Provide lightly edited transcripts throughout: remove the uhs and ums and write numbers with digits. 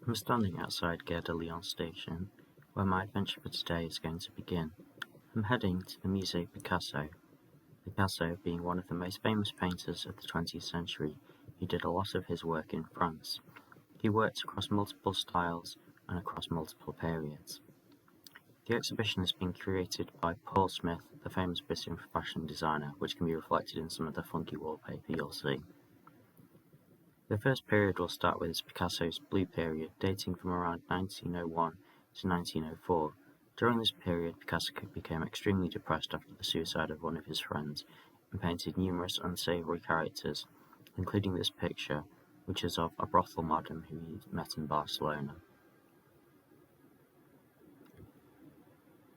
I'm standing outside Gare de Lyon station, where my adventure for today is going to begin. I'm heading to the Musée Picasso. Picasso being one of the most famous painters of the 20th century, he did a lot of his work in France. He worked across multiple styles and across multiple periods. The exhibition has been curated by Paul Smith, the famous British fashion designer, which can be reflected in some of the funky wallpaper you'll see. The first period will start with Picasso's Blue period, dating from around 1901 to 1904. During this period, Picasso became extremely depressed after the suicide of one of his friends, and painted numerous unsavoury characters, including this picture, which is of a brothel madam who he met in Barcelona.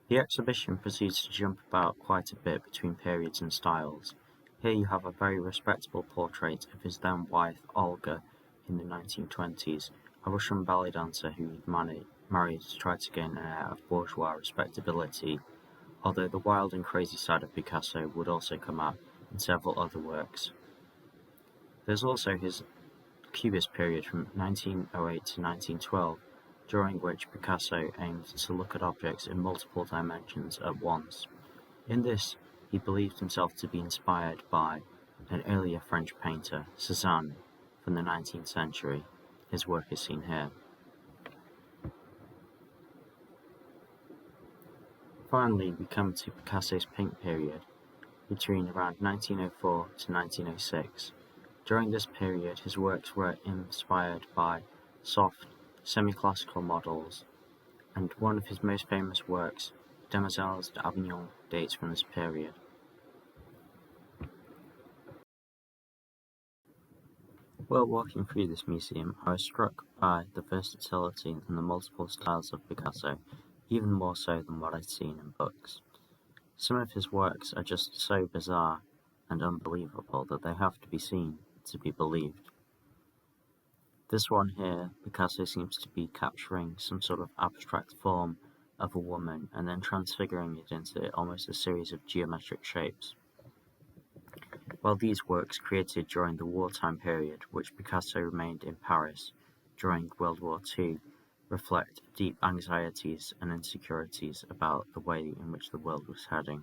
The exhibition proceeds to jump about quite a bit between periods and styles. Here you have a very respectable portrait of his then wife Olga in the 1920s, a Russian ballet dancer who he married to try to gain an air of bourgeois respectability, although the wild and crazy side of Picasso would also come out in several other works. There's also his Cubist period from 1908 to 1912, during which Picasso aimed to look at objects in multiple dimensions at once. In this, he believed himself to be inspired by an earlier French painter, Cézanne, from the 19th century. His work is seen here. Finally, we come to Picasso's Pink period, between around 1904 to 1906. During this period, his works were inspired by soft, semi-classical models, and one of his most famous works, Demoiselles d'Avignon, dates from this period. While walking through this museum, I was struck by the versatility and the multiple styles of Picasso, even more so than what I'd seen in books. Some of his works are just so bizarre and unbelievable that they have to be seen to be believed. This one here, Picasso seems to be capturing some sort of abstract form of a woman and then transfiguring it into almost a series of geometric shapes. While these works created during the wartime period, which Picasso remained in Paris during World War II, reflect deep anxieties and insecurities about the way in which the world was heading.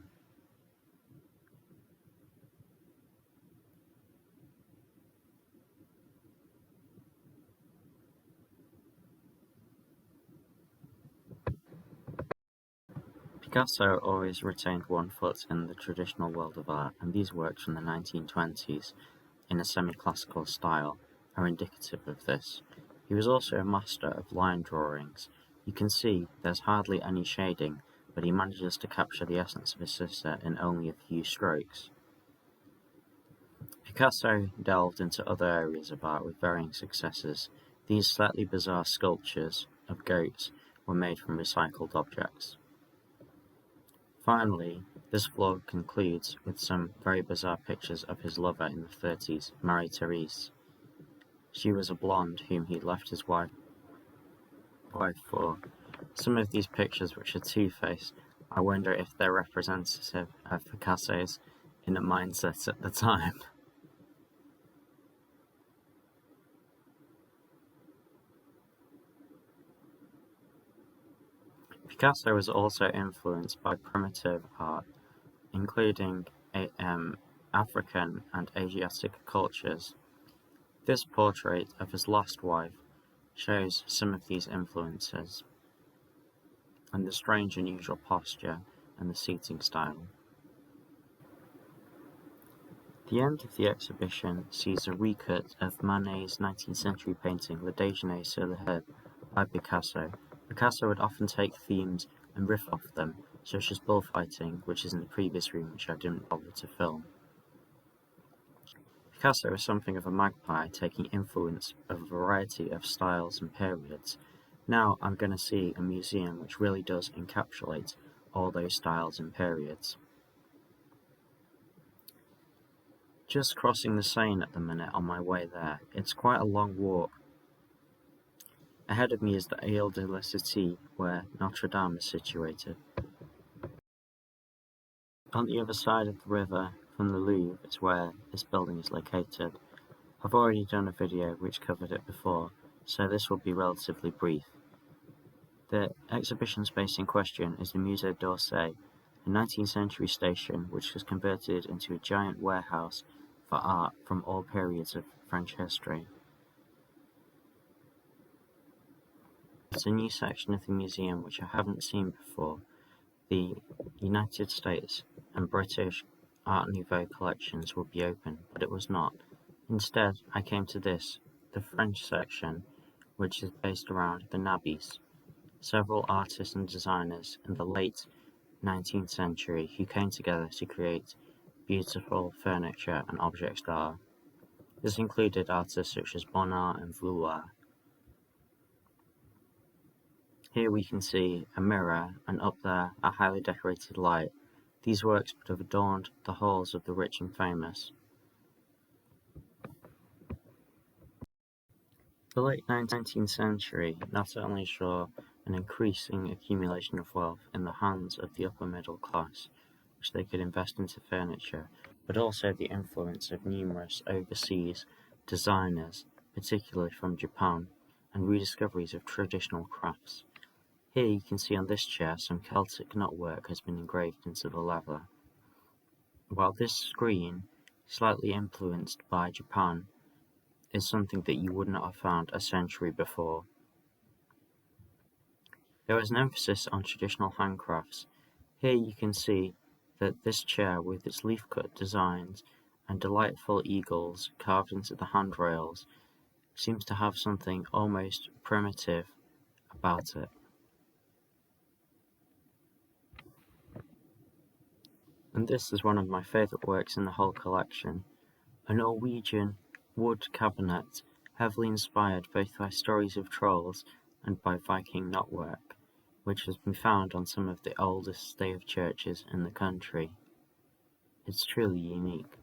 Picasso always retained one foot in the traditional world of art, and these works from the 1920s, in a semi-classical style, are indicative of this. He was also a master of line drawings. You can see there's hardly any shading, but he manages to capture the essence of his sister in only a few strokes. Picasso delved into other areas of art with varying successes. These slightly bizarre sculptures of goats were made from recycled objects. Finally, this vlog concludes with some very bizarre pictures of his lover in the 30s, Marie-Therese. She was a blonde whom he left his wife for. Some of these pictures, which are two-faced, I wonder if they're representative of Picasso's inner mindset at the time. Picasso was also influenced by primitive art, including African and Asiatic cultures. This portrait of his last wife shows some of these influences, and the strange unusual posture and the seating style. The end of the exhibition sees a recut of Monet's 19th century painting Le Déjeuner sur l'herbe by Picasso. Picasso would often take themes and riff off them, such as bullfighting, which is in the previous room, which I didn't bother to film. Picasso is something of a magpie, taking influence of a variety of styles and periods. Now I'm going to see a museum which really does encapsulate all those styles and periods. Just crossing the Seine at the minute on my way there. It's quite a long walk. Ahead of me is the Aile de la Cité, where Notre Dame is situated. On the other side of the river from the Louvre is where this building is located. I've already done a video which covered it before, so this will be relatively brief. The exhibition space in question is the Musée d'Orsay, a 19th century station which was converted into a giant warehouse for art from all periods of French history. It's a new section of the museum which I haven't seen before. The United States and British Art Nouveau collections would be open, but it was not. Instead, I came to this, the French section, which is based around the nabis, several artists and designers in the late 19th century who came together to create beautiful furniture and objects d'art. This included artists such as Monet and Vouloir. Here we can see a mirror, and up there a highly decorated light. These works would have adorned the halls of the rich and famous. The late 19th century not only saw an increasing accumulation of wealth in the hands of the upper middle class, which they could invest into furniture, but also the influence of numerous overseas designers, particularly from Japan, and rediscoveries of traditional crafts. Here you can see on this chair some Celtic knotwork has been engraved into the leather, while this screen, slightly influenced by Japan, is something that you would not have found a century before. There is an emphasis on traditional handcrafts. Here you can see that this chair with its leaf-cut designs and delightful eagles carved into the handrails seems to have something almost primitive about it. And this is one of my favourite works in the whole collection, a Norwegian wood cabinet heavily inspired both by stories of trolls and by Viking knotwork, which has been found on some of the oldest stave churches in the country. It's truly unique.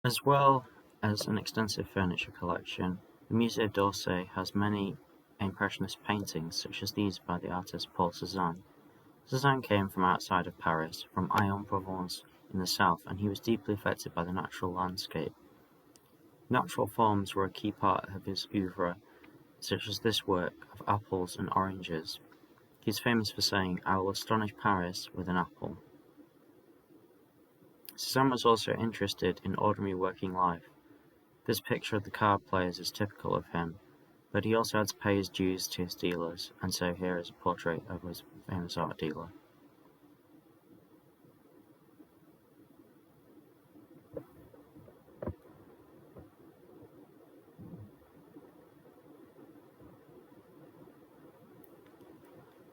As well as an extensive furniture collection, the Musée d'Orsay has many Impressionist paintings, such as these by the artist Paul Cézanne. Cézanne came from outside of Paris, from Aix-en-Provence in the south, and he was deeply affected by the natural landscape. Natural forms were a key part of his oeuvre, such as this work of apples and oranges. He is famous for saying, "I will astonish Paris with an apple." Cézanne was also interested in ordinary working life. This picture of the card players is typical of him, but he also had to pay his dues to his dealers, and so here is a portrait of his famous art dealer.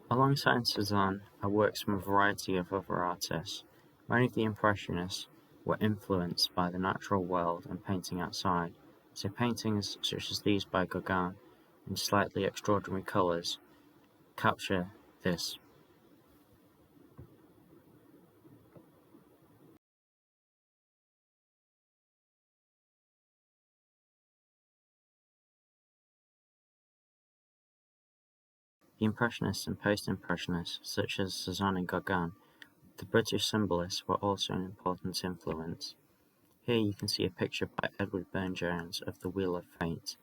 Alongside Cézanne are works from a variety of other artists. Many of the Impressionists were influenced by the natural world and painting outside, so paintings such as these by Gauguin, in slightly extraordinary colours, capture this. The Impressionists and Post-Impressionists, such as Cézanne and Gauguin, the British symbolists were also an important influence. Here you can see a picture by Edward Burne-Jones of the Wheel of Fate,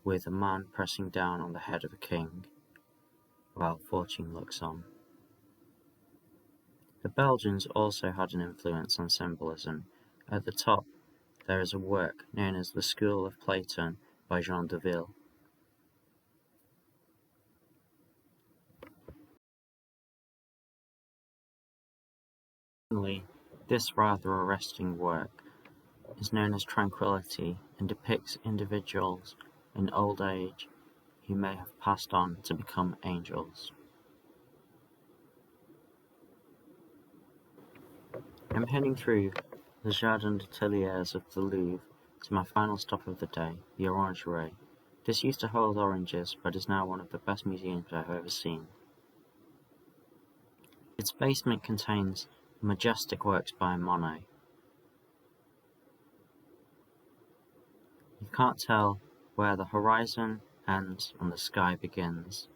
with a man pressing down on the head of a king, while fortune looks on. The Belgians also had an influence on symbolism. At the top, there is a work known as the School of Platon by Jean Deville. Finally, this rather arresting work is known as Tranquility and depicts individuals in old age who may have passed on to become angels. I'm heading through the Jardin d'Ateliers of the Louvre to my final stop of the day, the Orangery. This used to hold oranges, but is now one of the best museums I've ever seen. Its basement contains majestic works by Monet. You can't tell where the horizon ends and the sky begins.